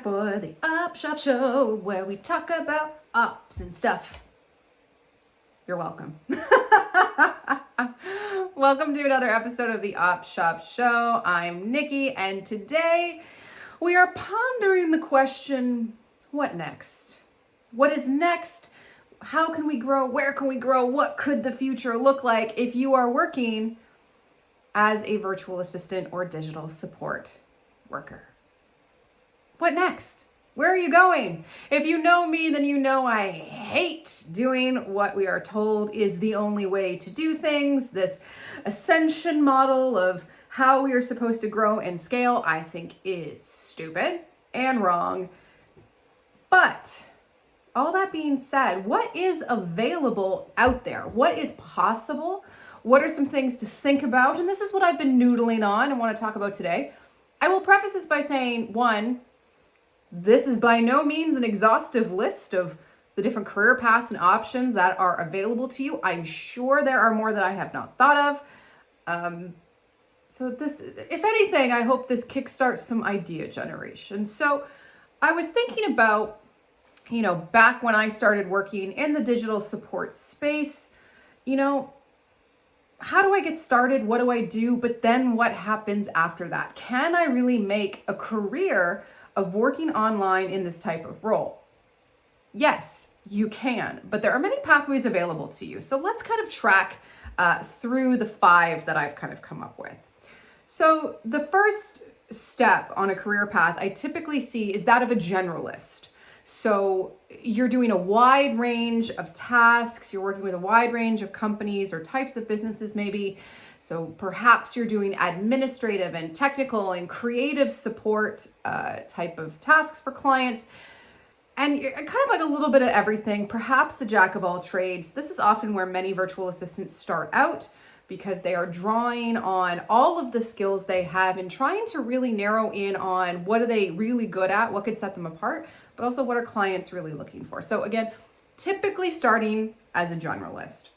for the Op Shop Show, where we talk about ops and stuff. You're welcome. Welcome to another episode of the Op Shop Show. I'm Nikki, and today we are pondering the question, what next? What is next? How can we grow? Where can we grow? What could the future look like if you are working as a virtual assistant or digital support worker? What next? Where are you going? If you know me, then you know I hate doing what we are told is the only way to do things. This ascension model of how we are supposed to grow and scale, I think is stupid and wrong. But all that being said, what is available out there? What is possible? What are some things to think about? And this is what I've been noodling on and want to talk about today. I will preface this by saying, one, this is by no means an exhaustive list of the different career paths and options that are available to you. I'm sure there are more that I have not thought of. So this, if anything, I hope this kickstarts some idea generation. So I was thinking about, back when I started working in the digital support space, how do I get started? What do I do? But then what happens after that? Can I really make a career of working online in this type of role? Yes, you can, but there are many pathways available to you. So let's kind of track through the 5 that I've kind of come up with. So the first step on a career path I typically see is that of a generalist. So you're doing a wide range of tasks, you're working with a wide range of companies or types of businesses maybe. So perhaps you're doing administrative and technical and creative support type of tasks for clients. And you're kind of like a little bit of everything, perhaps the jack of all trades. This is often where many virtual assistants start out because they are drawing on all of the skills they have and trying to really narrow in on what are they really good at, what could set them apart, but also what are clients really looking for. So again, typically starting as a generalist.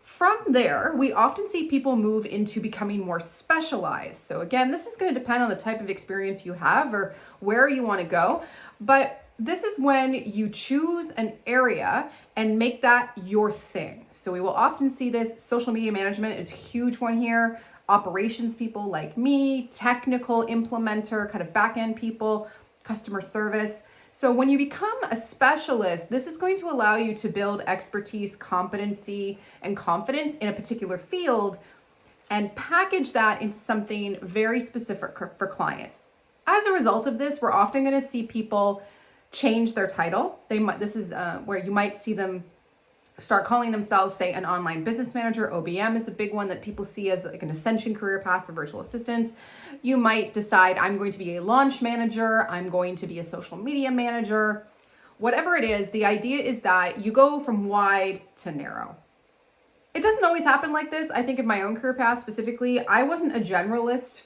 From there, we often see people move into becoming more specialized. So again, this is going to depend on the type of experience you have or where you want to go. But this is when you choose an area and make that your thing. So we will often see this. Social media management is a huge one here. Operations people like me, technical implementer, kind of back-end people, customer service. So when you become a specialist, this is going to allow you to build expertise, competency, and confidence in a particular field and package that into something very specific for clients. As a result of this, we're often going to see people change their title. This is where you might see them start calling themselves, say, an online business manager. OBM is a big one that people see as like an ascension career path for virtual assistants. You might decide, I'm going to be a launch manager. I'm going to be a social media manager. Whatever it is, the idea is that you go from wide to narrow. It doesn't always happen like this. I think in my own career path specifically, I wasn't a generalist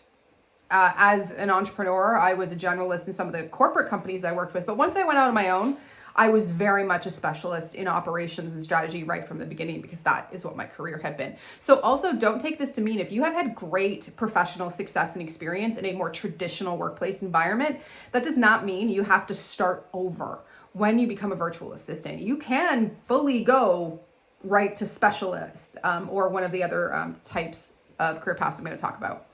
as an entrepreneur. I was a generalist in some of the corporate companies I worked with. But once I went out on my own, I was very much a specialist in operations and strategy right from the beginning because that is what my career had been. So also don't take this to mean if you have had great professional success and experience in a more traditional workplace environment, that does not mean you have to start over when you become a virtual assistant. You can fully go right to specialist or one of the other types of career paths I'm going to talk about.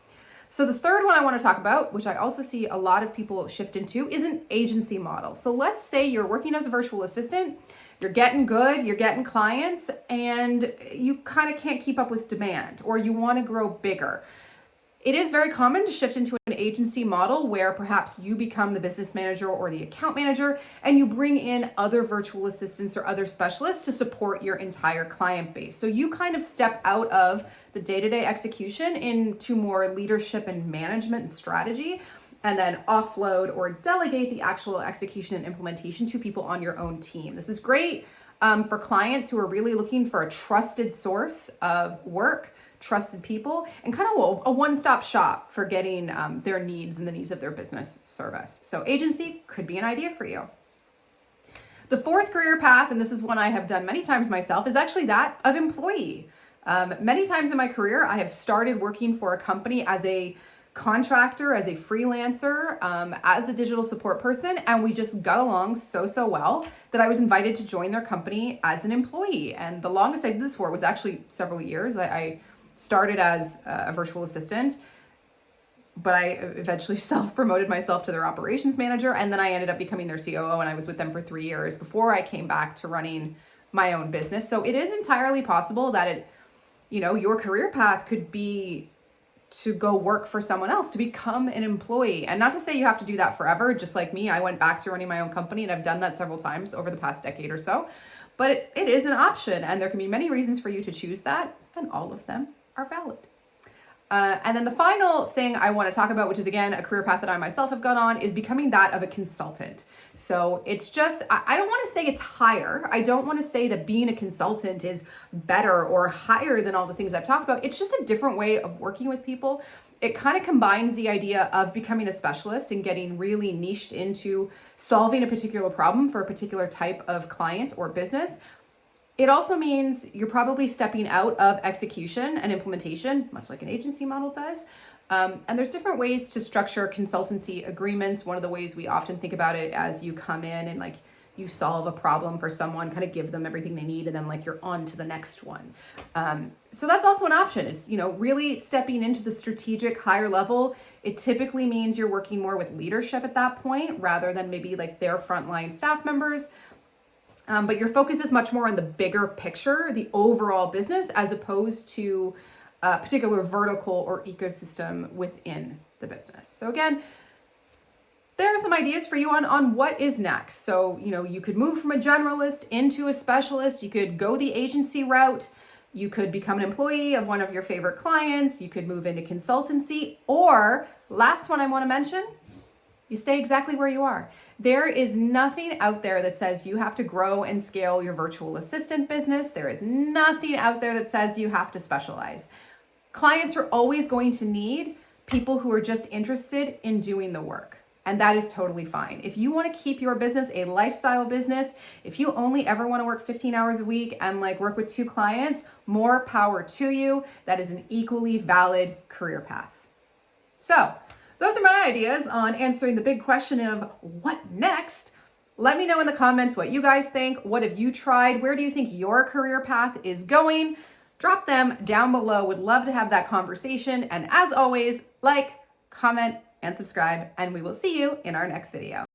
So the third one I want to talk about, which I also see a lot of people shift into, is an agency model. So let's say you're working as a virtual assistant, you're getting good, you're getting clients, and you kind of can't keep up with demand, or you want to grow bigger. It is very common to shift into an agency model where perhaps you become the business manager or the account manager, and you bring in other virtual assistants or other specialists to support your entire client base. So you kind of step out of the day-to-day execution into more leadership and management and strategy, and then offload or delegate the actual execution and implementation to people on your own team. This is great for clients who are really looking for a trusted source of work, trusted people, and kind of a one-stop shop for getting their needs and the needs of their business serviced. So agency could be an idea for you. The fourth career path, and this is one I have done many times myself, is actually that of employee. Many times in my career, I have started working for a company as a contractor, as a freelancer, as a digital support person, and we just got along so well that I was invited to join their company as an employee. And the longest I did this for was actually several years. I started as a virtual assistant, but I eventually self-promoted myself to their operations manager, and then I ended up becoming their COO, and I was with them for 3 years before I came back to running my own business. So it is entirely possible that your career path could be to go work for someone else, to become an employee. And not to say you have to do that forever. Just like me, I went back to running my own company, and I've done that several times over the past decade or so. But it is an option, and there can be many reasons for you to choose that, and all of them are valid. And then the final thing I want to talk about, which is again a career path that I myself have gone on, is becoming that of a consultant. So it's just, I don't want to say it's higher. I don't want to say that being a consultant is better or higher than all the things I've talked about. It's just a different way of working with people. It kind of combines the idea of becoming a specialist and getting really niched into solving a particular problem for a particular type of client or business. It also means you're probably stepping out of execution and implementation, much like an agency model does. And there's different ways to structure consultancy agreements. One of the ways we often think about it as you come in and like you solve a problem for someone, kind of give them everything they need, and then like you're on to the next one. So that's also an option. It's, really stepping into the strategic higher level. It typically means you're working more with leadership at that point rather than maybe like their frontline staff members. But your focus is much more on the bigger picture, the overall business, as opposed to a particular vertical or ecosystem within the business. So again, there are some ideas for you on what is next. So, you could move from a generalist into a specialist. You could go the agency route. You could become an employee of one of your favorite clients. You could move into consultancy. Or, last one I want to mention, you stay exactly where you are. There is nothing out there that says you have to grow and scale your virtual assistant business. There is nothing out there that says you have to specialize. Clients are always going to need people who are just interested in doing the work. And that is totally fine. If you want to keep your business a lifestyle business, if you only ever want to work 15 hours a week and work with 2 clients, more power to you. That is an equally valid career path. So, those are my ideas on answering the big question of what next. Let me know in the comments what you guys think. What have you tried? Where do you think your career path is going? Drop them down below. Would love to have that conversation. And as always, like, comment, and subscribe, and we will see you in our next video.